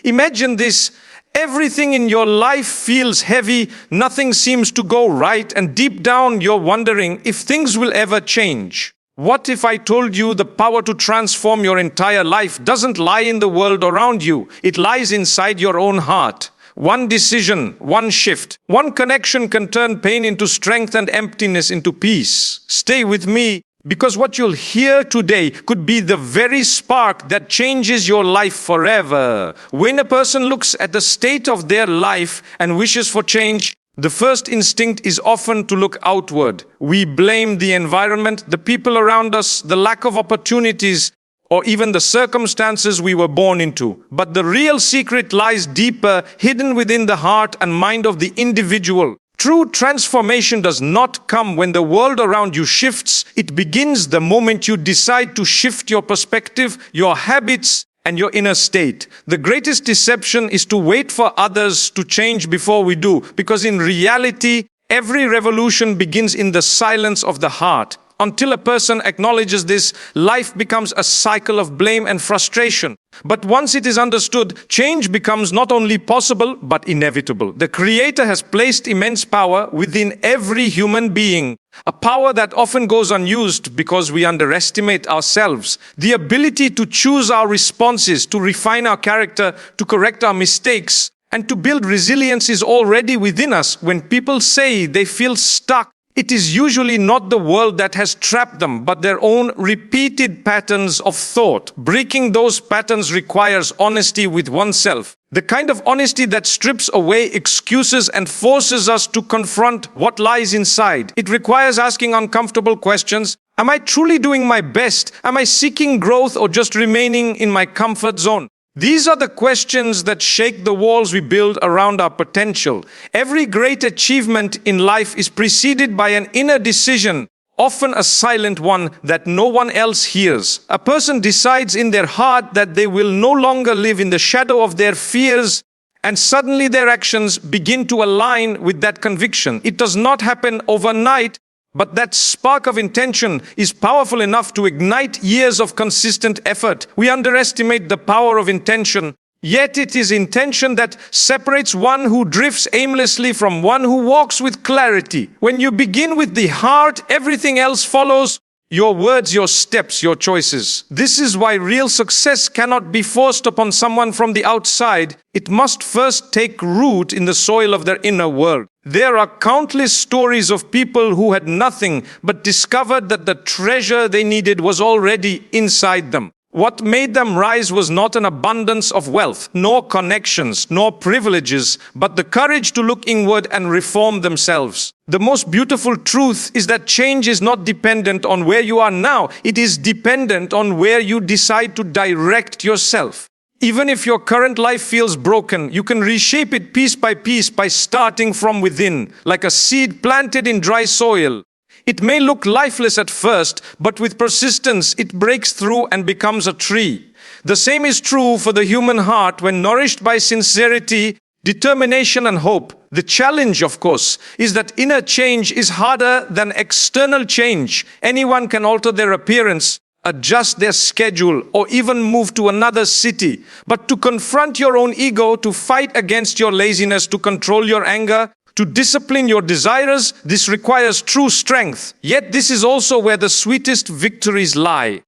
Imagine this. Everything in your life feels heavy, nothing seems to go right, and deep down you're wondering if things will ever change. What if I told you the power to transform your entire life doesn't lie in the world around you, it lies inside your own heart? One decision, one shift, one connection can turn pain into strength and emptiness into peace. Stay with me, because what you'll hear today could be the very spark that changes your life forever. When a person looks at the state of their life and wishes for change, the first instinct is often to look outward. We blame the environment, the people around us, the lack of opportunities, or even the circumstances we were born into. But the real secret lies deeper, hidden within the heart and mind of the individual. True transformation does not come when the world around you shifts. It begins the moment you decide to shift your perspective, your habits, and your inner state. The greatest deception is to wait for others to change before we do, because in reality, every revolution begins in the silence of the heart. Until a person acknowledges this, life becomes a cycle of blame and frustration. But once it is understood, change becomes not only possible, but inevitable. The Creator has placed immense power within every human being, a power that often goes unused because we underestimate ourselves. The ability to choose our responses, to refine our character, to correct our mistakes, and to build resilience is already within us. When people say they feel stuck, it is usually not the world that has trapped them, but their own repeated patterns of thought. Breaking those patterns requires honesty with oneself. The kind of honesty that strips away excuses and forces us to confront what lies inside. It requires asking uncomfortable questions. Am I truly doing my best? Am I seeking growth or just remaining in my comfort zone? These are the questions that shake the walls we build around our potential. Every great achievement in life is preceded by an inner decision, often a silent one that no one else hears. A person decides in their heart that they will no longer live in the shadow of their fears, and suddenly their actions begin to align with that conviction. It does not happen overnight, but that spark of intention is powerful enough to ignite years of consistent effort. We underestimate the power of intention, yet it is intention that separates one who drifts aimlessly from one who walks with clarity. When you begin with the heart, everything else follows. Your words, your steps, your choices. This is why real success cannot be forced upon someone from the outside. It must first take root in the soil of their inner world. There are countless stories of people who had nothing but discovered that the treasure they needed was already inside them. What made them rise was not an abundance of wealth, nor connections, nor privileges, but the courage to look inward and reform themselves. The most beautiful truth is that change is not dependent on where you are now. It is dependent on where you decide to direct yourself. Even if your current life feels broken, you can reshape it piece by starting from within, like a seed planted in dry soil. It may look lifeless at first, but with persistence, it breaks through and becomes a tree. The same is true for the human heart when nourished by sincerity, determination, and hope. The challenge, of course, is that inner change is harder than external change. Anyone can alter their appearance, adjust their schedule, or even move to another city. But to confront your own ego, to fight against your laziness, to control your anger, to discipline your desires, this requires true strength. Yet this is also where the sweetest victories lie.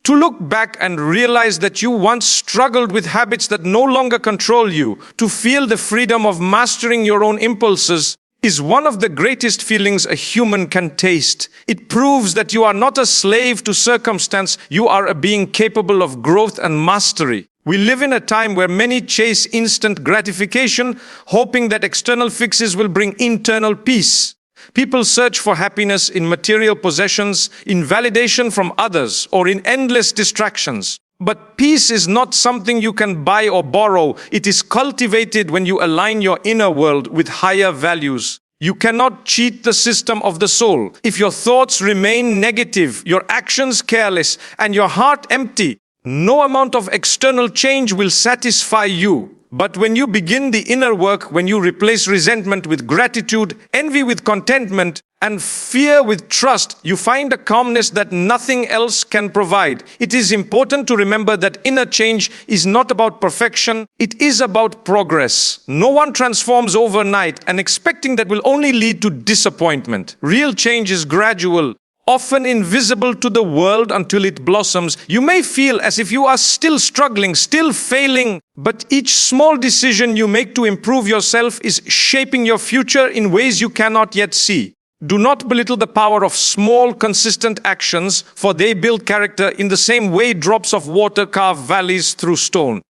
To look back and realize that you once struggled with habits that no longer control you, to feel the freedom of mastering your own impulses, is one of the greatest feelings a human can taste. It proves that you are not a slave to circumstance, you are a being capable of growth and mastery. We live in a time where many chase instant gratification, hoping that external fixes will bring internal peace. People search for happiness in material possessions, in validation from others, or in endless distractions. But peace is not something you can buy or borrow. It is cultivated when you align your inner world with higher values. You cannot cheat the system of the soul. If your thoughts remain negative, your actions careless, and your heart empty, no amount of external change will satisfy you. But when you begin the inner work, when you replace resentment with gratitude, envy with contentment, and fear with trust, you find a calmness that nothing else can provide. It is important to remember that inner change is not about perfection, it is about progress. No one transforms overnight and expecting that will only lead to disappointment. Real change is gradual, often invisible to the world until it blossoms. You may feel as if you are still struggling, still failing, but each small decision you make to improve yourself is shaping your future in ways you cannot yet see. Do not belittle the power of small, consistent actions, for they build character in the same way drops of water carve valleys through stone.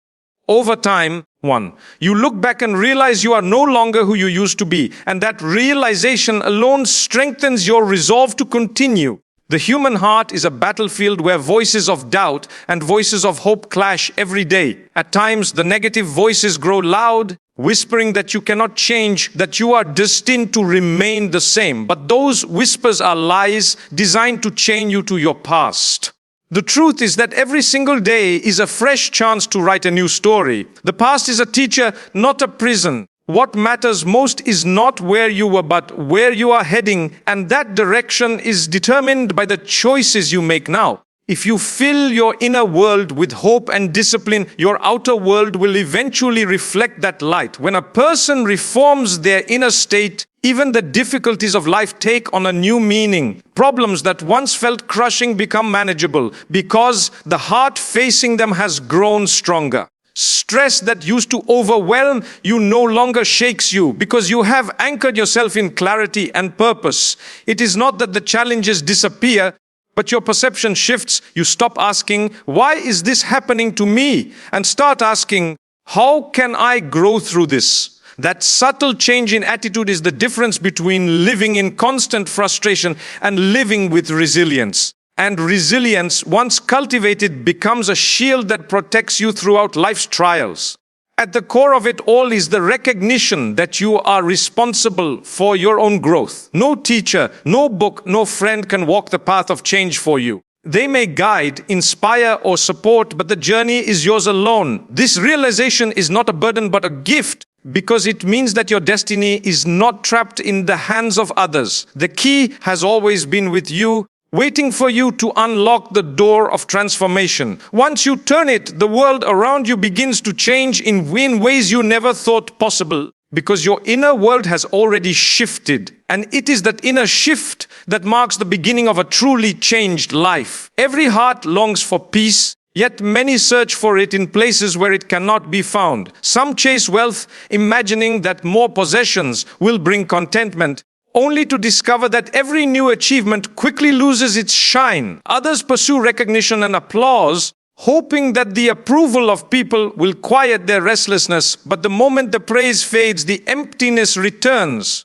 Over time, 1. You look back and realize you are no longer who you used to be, and that realization alone strengthens your resolve to continue. The human heart is a battlefield where voices of doubt and voices of hope clash every day. At times, the negative voices grow loud, whispering that you cannot change, that you are destined to remain the same. But those whispers are lies designed to chain you to your past. The truth is that every single day is a fresh chance to write a new story. The past is a teacher, not a prison. What matters most is not where you were, but where you are heading, and that direction is determined by the choices you make now. If you fill your inner world with hope and discipline, your outer world will eventually reflect that light. When a person reforms their inner state, even the difficulties of life take on a new meaning. Problems that once felt crushing become manageable because the heart facing them has grown stronger. Stress that used to overwhelm you no longer shakes you because you have anchored yourself in clarity and purpose. It is not that the challenges disappear, but your perception shifts. You stop asking, why is this happening to me? And start asking, how can I grow through this? That subtle change in attitude is the difference between living in constant frustration and living with resilience. And resilience, once cultivated, becomes a shield that protects you throughout life's trials. At the core of it all is the recognition that you are responsible for your own growth. No teacher, no book, no friend can walk the path of change for you. They may guide, inspire, or support, but the journey is yours alone. This realization is not a burden but a gift, because it means that your destiny is not trapped in the hands of others. The key has always been with you, waiting for you to unlock the door of transformation. Once you turn it, the world around you begins to change in ways you never thought possible, because your inner world has already shifted. And it is that inner shift that marks the beginning of a truly changed life. Every heart longs for peace, yet many search for it in places where it cannot be found. Some chase wealth, imagining that more possessions will bring contentment, only to discover that every new achievement quickly loses its shine. Others pursue recognition and applause, hoping that the approval of people will quiet their restlessness, but the moment the praise fades, the emptiness returns.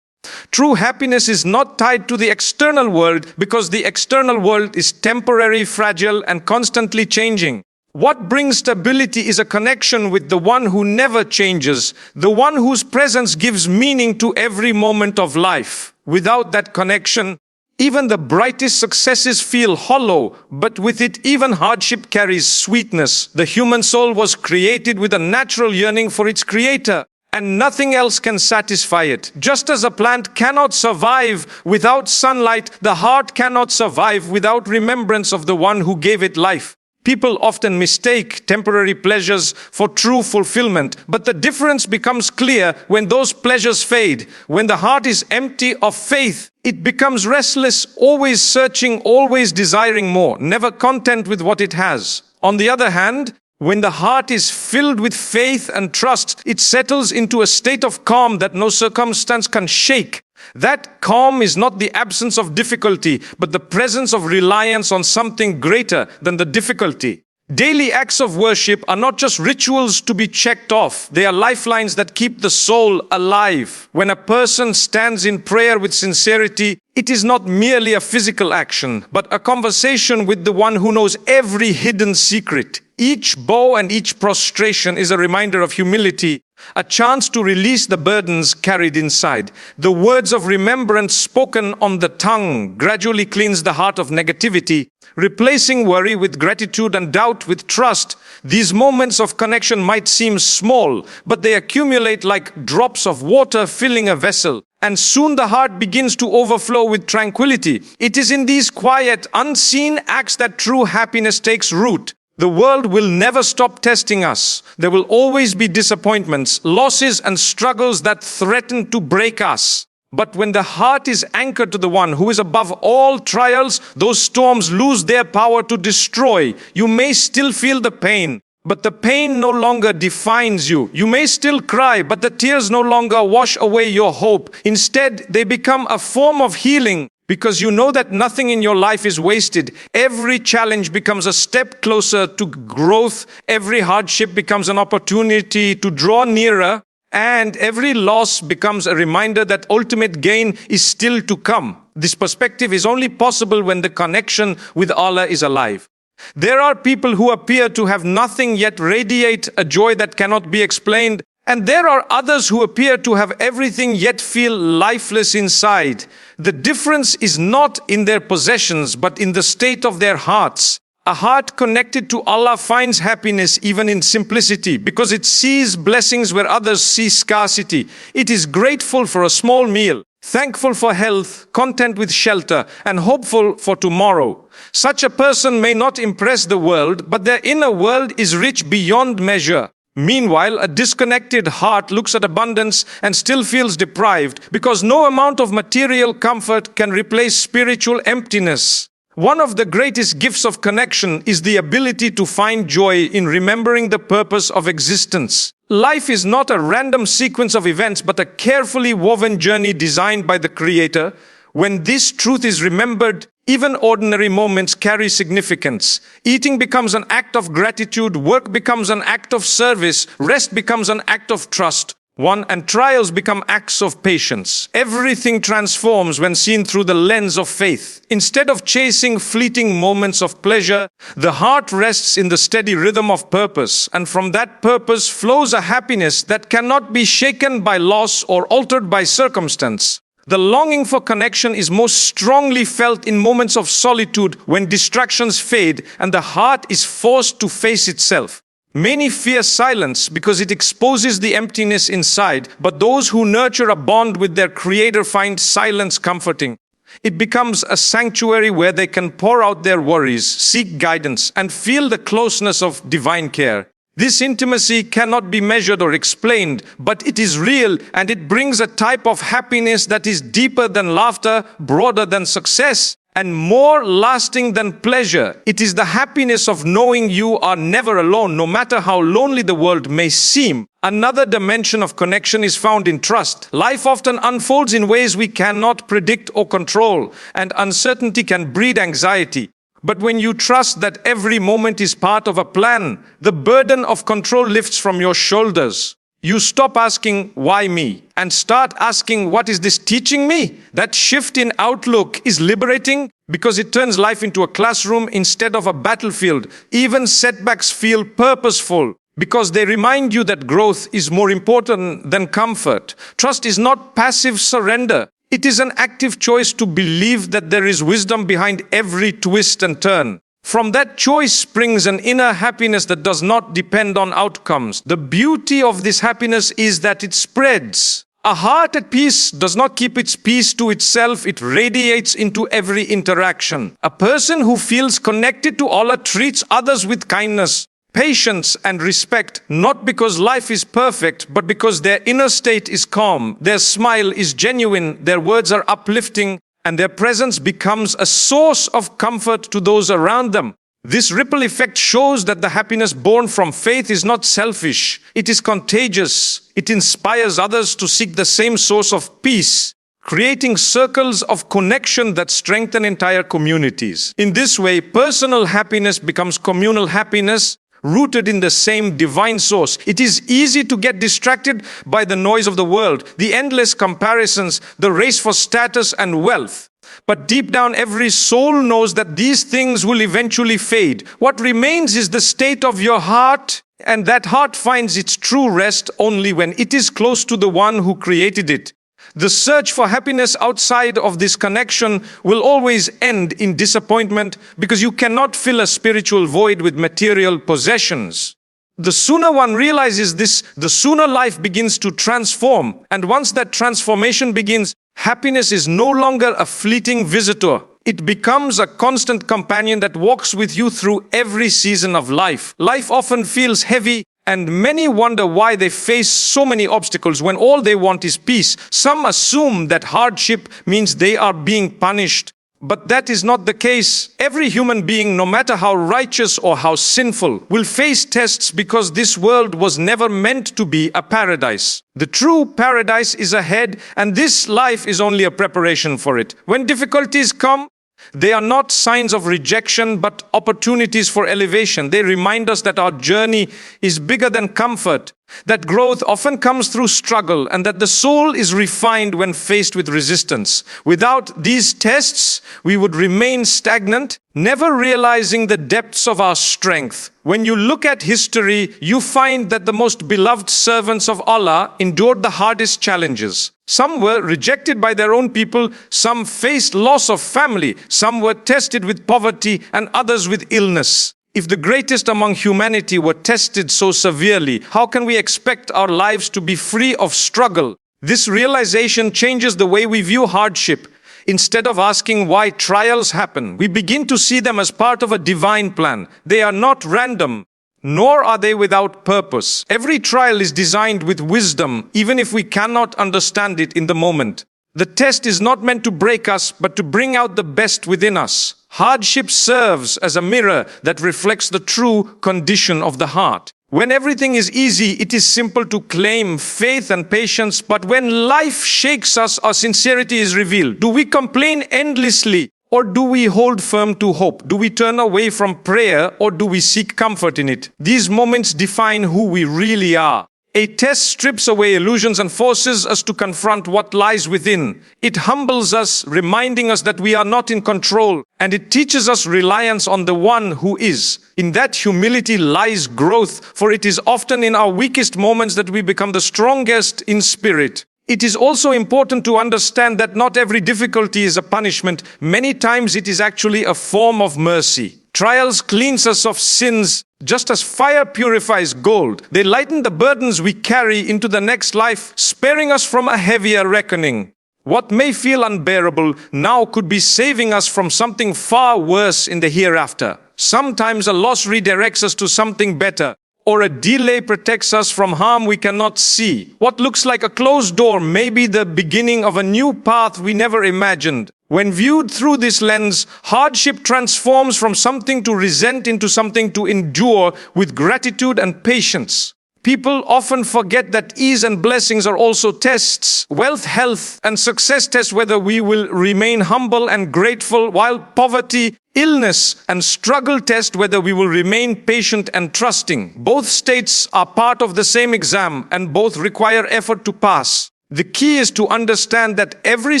True happiness is not tied to the external world, because the external world is temporary, fragile, and constantly changing. What brings stability is a connection with the one who never changes, the one whose presence gives meaning to every moment of life. Without that connection, even the brightest successes feel hollow, but with it even hardship carries sweetness. The human soul was created with a natural yearning for its creator, and nothing else can satisfy it. Just as a plant cannot survive without sunlight, the heart cannot survive without remembrance of the one who gave it life. People often mistake temporary pleasures for true fulfillment, but the difference becomes clear when those pleasures fade. When the heart is empty of faith, it becomes restless, always searching, always desiring more, never content with what it has. On the other hand, when the heart is filled with faith and trust, it settles into a state of calm that no circumstance can shake. That calm is not the absence of difficulty, but the presence of reliance on something greater than the difficulty. Daily acts of worship are not just rituals to be checked off. They are lifelines that keep the soul alive. When a person stands in prayer with sincerity, it is not merely a physical action, but a conversation with the one who knows every hidden secret. Each bow and each prostration is a reminder of humility, a chance to release the burdens carried inside. The words of remembrance spoken on the tongue gradually cleanse the heart of negativity, replacing worry with gratitude and doubt with trust. These moments of connection might seem small, but they accumulate like drops of water filling a vessel. And soon the heart begins to overflow with tranquility. It is in these quiet, unseen acts that true happiness takes root. The world will never stop testing us. There will always be disappointments, losses, and struggles that threaten to break us. But when the heart is anchored to the one who is above all trials, those storms lose their power to destroy. You may still feel the pain, but the pain no longer defines you. You may still cry, but the tears no longer wash away your hope. Instead, they become a form of healing. Because you know that nothing in your life is wasted. Every challenge becomes a step closer to growth. Every hardship becomes an opportunity to draw nearer. And every loss becomes a reminder that ultimate gain is still to come. This perspective is only possible when the connection with Allah is alive. There are people who appear to have nothing yet radiate a joy that cannot be explained. And there are others who appear to have everything yet feel lifeless inside. The difference is not in their possessions, but in the state of their hearts. A heart connected to Allah finds happiness even in simplicity, because it sees blessings where others see scarcity. It is grateful for a small meal, thankful for health, content with shelter, and hopeful for tomorrow. Such a person may not impress the world, but their inner world is rich beyond measure. Meanwhile, a disconnected heart looks at abundance and still feels deprived, because no amount of material comfort can replace spiritual emptiness. One of the greatest gifts of connection is the ability to find joy in remembering the purpose of existence. Life is not a random sequence of events, but a carefully woven journey designed by the Creator. When this truth is remembered, even ordinary moments carry significance. Eating becomes an act of gratitude, work becomes an act of service, rest becomes an act of trust. And trials become acts of patience. Everything transforms when seen through the lens of faith. Instead of chasing fleeting moments of pleasure, the heart rests in the steady rhythm of purpose, and from that purpose flows a happiness that cannot be shaken by loss or altered by circumstance. The longing for connection is most strongly felt in moments of solitude, when distractions fade and the heart is forced to face itself. Many fear silence because it exposes the emptiness inside, but those who nurture a bond with their Creator find silence comforting. It becomes a sanctuary where they can pour out their worries, seek guidance, and feel the closeness of divine care. This intimacy cannot be measured or explained, but it is real, and it brings a type of happiness that is deeper than laughter, broader than success, and more lasting than pleasure. It is the happiness of knowing you are never alone, no matter how lonely the world may seem. Another dimension of connection is found in trust. Life often unfolds in ways we cannot predict or control, and uncertainty can breed anxiety. But when you trust that every moment is part of a plan, the burden of control lifts from your shoulders. You stop asking, why me? And start asking, what is this teaching me? That shift in outlook is liberating because it turns life into a classroom instead of a battlefield. Even setbacks feel purposeful because they remind you that growth is more important than comfort. Trust is not passive surrender. It is an active choice to believe that there is wisdom behind every twist and turn. From that choice springs an inner happiness that does not depend on outcomes. The beauty of this happiness is that it spreads. A heart at peace does not keep its peace to itself, it radiates into every interaction. A person who feels connected to Allah treats others with kindness, patience, and respect, not because life is perfect, but because their inner state is calm, their smile is genuine, their words are uplifting, and their presence becomes a source of comfort to those around them. This ripple effect shows that the happiness born from faith is not selfish, it is contagious. It inspires others to seek the same source of peace, creating circles of connection that strengthen entire communities. In this way, personal happiness becomes communal happiness, rooted in the same divine source. It is easy to get distracted by the noise of the world, the endless comparisons, the race for status and wealth. But deep down, every soul knows that these things will eventually fade. What remains is the state of your heart, and that heart finds its true rest only when it is close to the one who created it. The search for happiness outside of this connection will always end in disappointment, because you cannot fill a spiritual void with material possessions. The sooner one realizes this, the sooner life begins to transform. And once that transformation begins, happiness is no longer a fleeting visitor. It becomes a constant companion that walks with you through every season of life. Life often feels heavy, and many wonder why they face so many obstacles when all they want is peace. Some assume that hardship means they are being punished. But that is not the case. Every human being, no matter how righteous or how sinful, will face tests, because this world was never meant to be a paradise. The true paradise is ahead, and this life is only a preparation for it. When difficulties come, they are not signs of rejection, but opportunities for elevation. They remind us that our journey is bigger than comfort, that growth often comes through struggle, and that the soul is refined when faced with resistance. Without these tests, we would remain stagnant, never realizing the depths of our strength. When you look at history, you find that the most beloved servants of Allah endured the hardest challenges. Some were rejected by their own people, some faced loss of family, some were tested with poverty, and others with illness. If the greatest among humanity were tested so severely, how can we expect our lives to be free of struggle? This realization changes the way we view hardship. Instead of asking why trials happen, we begin to see them as part of a divine plan. They are not random, nor are they without purpose. Every trial is designed with wisdom, even if we cannot understand it in the moment. The test is not meant to break us, but to bring out the best within us. Hardship serves as a mirror that reflects the true condition of the heart. When everything is easy, it is simple to claim faith and patience, but when life shakes us, our sincerity is revealed. Do we complain endlessly, or do we hold firm to hope? Do we turn away from prayer, or do we seek comfort in it? These moments define who we really are. A test strips away illusions and forces us to confront what lies within. It humbles us, reminding us that we are not in control, and it teaches us reliance on the one who is. In that humility lies growth, for it is often in our weakest moments that we become the strongest in spirit. It is also important to understand that not every difficulty is a punishment. Many times it is actually a form of mercy. Trials cleanse us of sins, just as fire purifies gold. They lighten the burdens we carry into the next life, sparing us from a heavier reckoning. What may feel unbearable now could be saving us from something far worse in the hereafter. Sometimes a loss redirects us to something better, or a delay protects us from harm we cannot see. What looks like a closed door may be the beginning of a new path we never imagined. When viewed through this lens, hardship transforms from something to resent into something to endure with gratitude and patience. People often forget that ease and blessings are also tests. Wealth, health, and success test whether we will remain humble and grateful, while poverty, illness, and struggle test whether we will remain patient and trusting. Both states are part of the same exam, and both require effort to pass. The key is to understand that every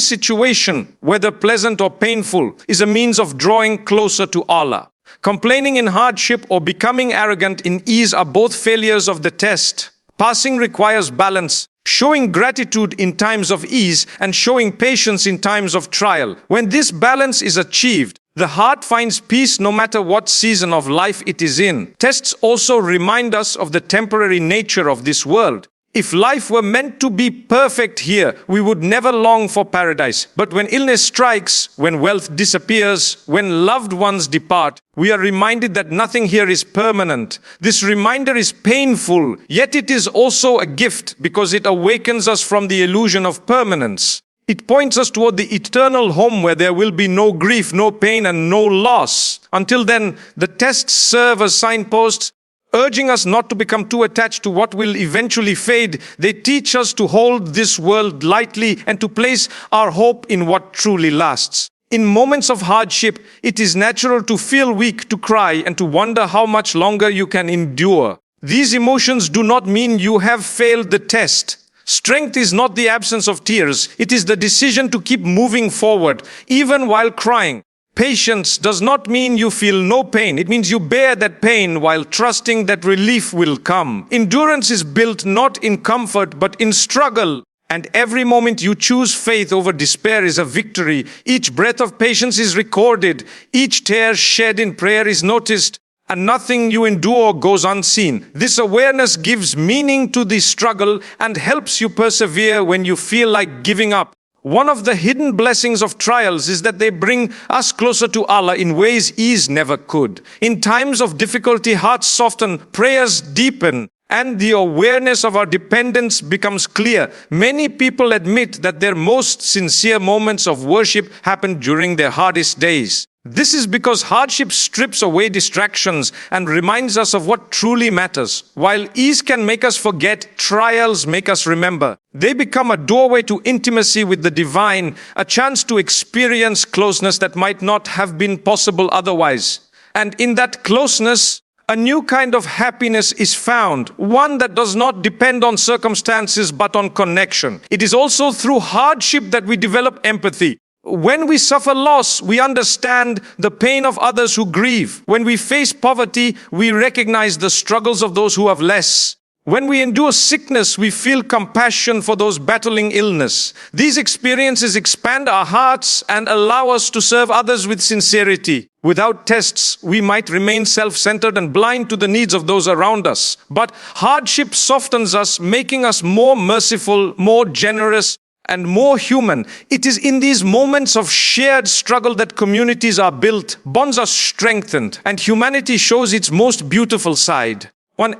situation, whether pleasant or painful, is a means of drawing closer to Allah. Complaining in hardship or becoming arrogant in ease are both failures of the test. Passing requires balance, showing gratitude in times of ease and showing patience in times of trial. When this balance is achieved, the heart finds peace no matter what season of life it is in. Tests also remind us of the temporary nature of this world. If life were meant to be perfect here, we would never long for paradise. But when illness strikes, when wealth disappears, when loved ones depart, we are reminded that nothing here is permanent. This reminder is painful, yet it is also a gift because it awakens us from the illusion of permanence. It points us toward the eternal home where there will be no grief, no pain, and no loss. Until then, the tests serve as signposts, urging us not to become too attached to what will eventually fade. They teach us to hold this world lightly and to place our hope in what truly lasts. In moments of hardship, it is natural to feel weak, to cry, and to wonder how much longer you can endure. These emotions do not mean you have failed the test. Strength is not the absence of tears. It is the decision to keep moving forward, even while crying. Patience does not mean you feel no pain. It means you bear that pain while trusting that relief will come. Endurance is built not in comfort, but in struggle. And every moment you choose faith over despair is a victory. Each breath of patience is recorded. Each tear shed in prayer is noticed. And nothing you endure goes unseen. This awareness gives meaning to the struggle and helps you persevere when you feel like giving up. One of the hidden blessings of trials is that they bring us closer to Allah in ways ease never could. In times of difficulty, hearts soften, prayers deepen, and the awareness of our dependence becomes clear. Many people admit that their most sincere moments of worship happen during their hardest days. This is because hardship strips away distractions and reminds us of what truly matters. While ease can make us forget, trials make us remember. They become a doorway to intimacy with the divine, a chance to experience closeness that might not have been possible otherwise. And in that closeness, a new kind of happiness is found, one that does not depend on circumstances but on connection. It is also through hardship that we develop empathy. When we suffer loss, we understand the pain of others who grieve. When we face poverty, we recognize the struggles of those who have less. When we endure sickness, we feel compassion for those battling illness. These experiences expand our hearts and allow us to serve others with sincerity. Without tests, we might remain self-centered and blind to the needs of those around us. But hardship softens us, making us more merciful, more generous, and more human. It is in these moments of shared struggle that communities are built, bonds are strengthened, and humanity shows its most beautiful side.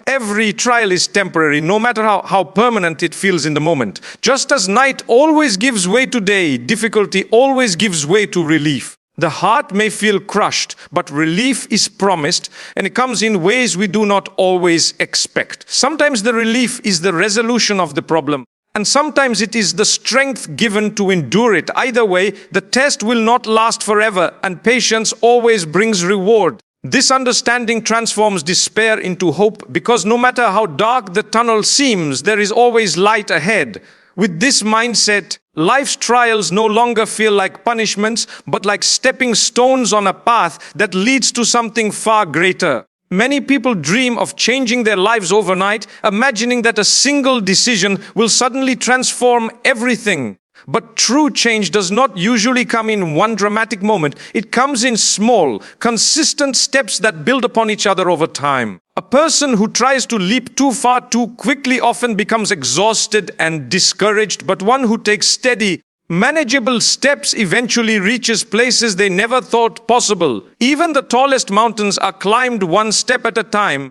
Every trial is temporary, no matter how permanent it feels in the moment. Just as night always gives way to day, difficulty always gives way to relief. The heart may feel crushed, but relief is promised, and it comes in ways we do not always expect. Sometimes the relief is the resolution of the problem, and sometimes it is the strength given to endure it. Either way, the test will not last forever, and patience always brings reward. This understanding transforms despair into hope, because no matter how dark the tunnel seems, there is always light ahead. With this mindset, life's trials no longer feel like punishments, but like stepping stones on a path that leads to something far greater. Many people dream of changing their lives overnight, imagining that a single decision will suddenly transform everything. But true change does not usually come in one dramatic moment. It comes in small, consistent steps that build upon each other over time. A person who tries to leap too far too quickly often becomes exhausted and discouraged, but one who takes steady, manageable steps eventually reaches places they never thought possible. Even the tallest mountains are climbed one step at a time.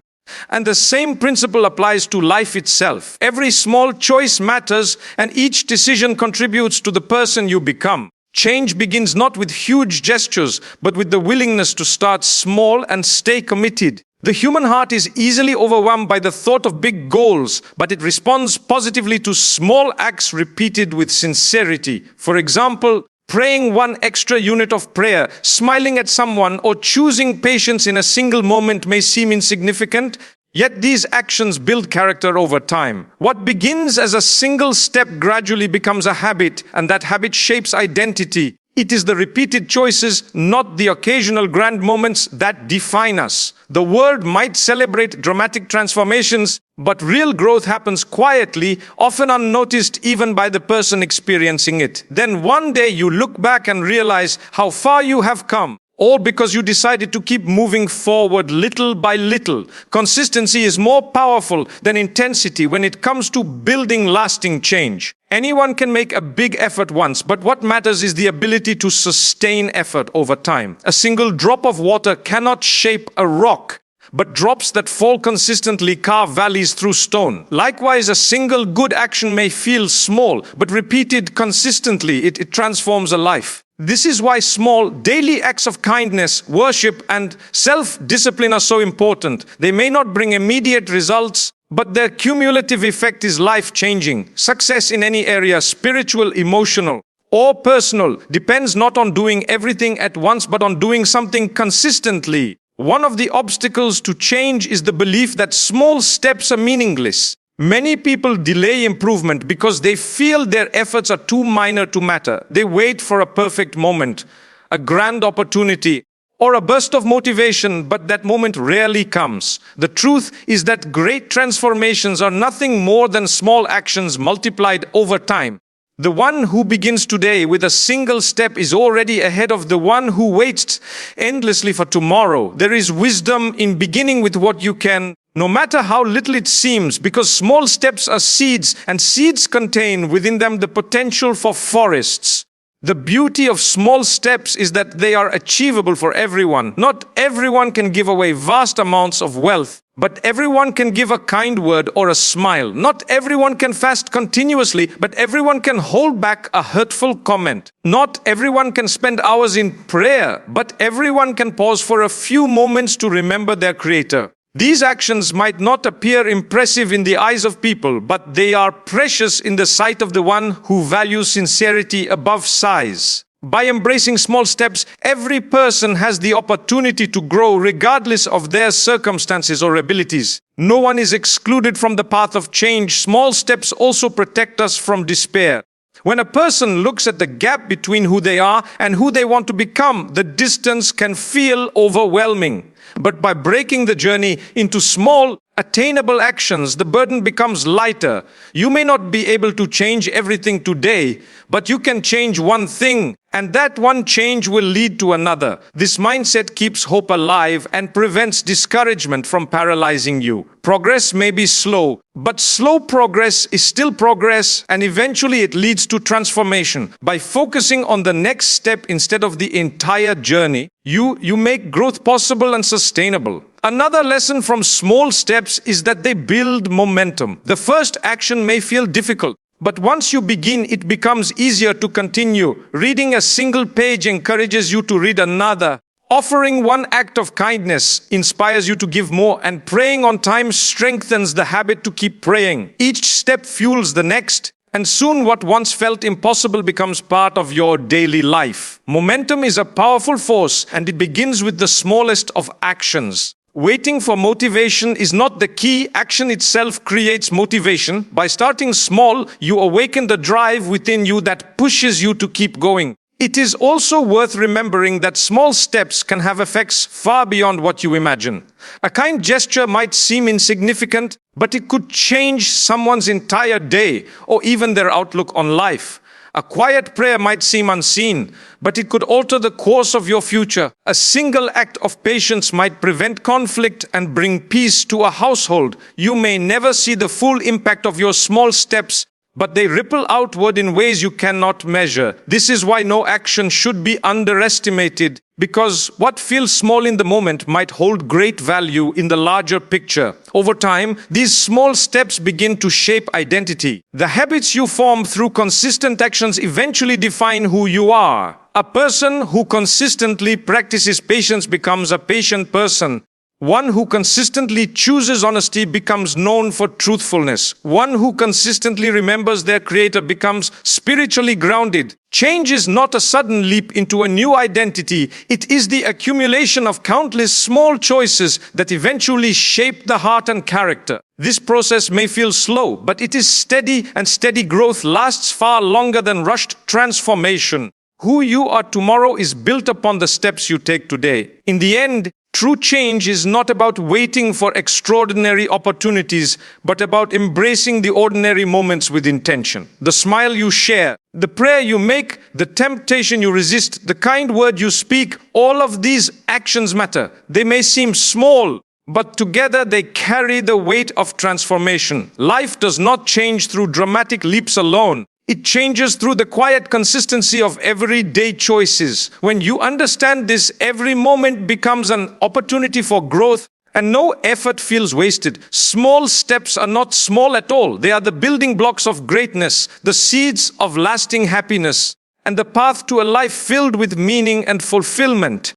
And the same principle applies to life itself. Every small choice matters, and each decision contributes to the person you become. Change begins not with huge gestures, but with the willingness to start small and stay committed. The human heart is easily overwhelmed by the thought of big goals, but it responds positively to small acts repeated with sincerity. For example, praying one extra unit of prayer, smiling at someone, or choosing patience in a single moment may seem insignificant, yet these actions build character over time. What begins as a single step gradually becomes a habit, and that habit shapes identity. It is the repeated choices, not the occasional grand moments, that define us. The world might celebrate dramatic transformations, but real growth happens quietly, often unnoticed even by the person experiencing it. Then one day you look back and realize how far you have come, all because you decided to keep moving forward little by little. Consistency is more powerful than intensity when it comes to building lasting change. Anyone can make a big effort once, but what matters is the ability to sustain effort over time. A single drop of water cannot shape a rock, but drops that fall consistently carve valleys through stone. Likewise, a single good action may feel small, but repeated consistently, it transforms a life. This is why small, daily acts of kindness, worship, and self-discipline are so important. They may not bring immediate results, but their cumulative effect is life-changing. Success in any area, spiritual, emotional, or personal, depends not on doing everything at once, but on doing something consistently. One of the obstacles to change is the belief that small steps are meaningless. Many people delay improvement because they feel their efforts are too minor to matter. They wait for a perfect moment, a grand opportunity, or a burst of motivation, but that moment rarely comes. The truth is that great transformations are nothing more than small actions multiplied over time. The one who begins today with a single step is already ahead of the one who waits endlessly for tomorrow. There is wisdom in beginning with what you can, no matter how little it seems, because small steps are seeds, and seeds contain within them the potential for forests. The beauty of small steps is that they are achievable for everyone. Not everyone can give away vast amounts of wealth, but everyone can give a kind word or a smile. Not everyone can fast continuously, but everyone can hold back a hurtful comment. Not everyone can spend hours in prayer, but everyone can pause for a few moments to remember their Creator. These actions might not appear impressive in the eyes of people, but they are precious in the sight of the one who values sincerity above size. By embracing small steps, every person has the opportunity to grow regardless of their circumstances or abilities. No one is excluded from the path of change. Small steps also protect us from despair. When a person looks at the gap between who they are and who they want to become, the distance can feel overwhelming. But by breaking the journey into small, attainable actions, the burden becomes lighter. You may not be able to change everything today, but you can change one thing, and that one change will lead to another. This mindset keeps hope alive and prevents discouragement from paralyzing you. Progress may be slow, but slow progress is still progress, and eventually it leads to transformation. By focusing on the next step instead of the entire journey, you make growth possible and sustainable. Another lesson from small steps is that they build momentum. The first action may feel difficult, but once you begin, it becomes easier to continue. Reading a single page encourages you to read another. Offering one act of kindness inspires you to give more, and praying on time strengthens the habit to keep praying. Each step fuels the next, and soon what once felt impossible becomes part of your daily life. Momentum is a powerful force, and it begins with the smallest of actions. Waiting for motivation is not the key. Action itself creates motivation. By starting small, you awaken the drive within you that pushes you to keep going. It is also worth remembering that small steps can have effects far beyond what you imagine. A kind gesture might seem insignificant, but it could change someone's entire day or even their outlook on life. A quiet prayer might seem unseen, but it could alter the course of your future. A single act of patience might prevent conflict and bring peace to a household. You may never see the full impact of your small steps, but they ripple outward in ways you cannot measure. This is why no action should be underestimated, because what feels small in the moment might hold great value in the larger picture. Over time, these small steps begin to shape identity. The habits you form through consistent actions eventually define who you are. A person who consistently practices patience becomes a patient person. One who consistently chooses honesty becomes known for truthfulness. One who consistently remembers their Creator becomes spiritually grounded. Change is not a sudden leap into a new identity. It is the accumulation of countless small choices that eventually shape the heart and character. This process may feel slow, but it is steady, and steady growth lasts far longer than rushed transformation. Who you are tomorrow is built upon the steps you take today. In the end, true change is not about waiting for extraordinary opportunities, but about embracing the ordinary moments with intention. The smile you share, the prayer you make, the temptation you resist, the kind word you speak, all of these actions matter. They may seem small, but together they carry the weight of transformation. Life does not change through dramatic leaps alone. It changes through the quiet consistency of everyday choices. When you understand this, every moment becomes an opportunity for growth, and no effort feels wasted. Small steps are not small at all. They are the building blocks of greatness, the seeds of lasting happiness, and the path to a life filled with meaning and fulfillment.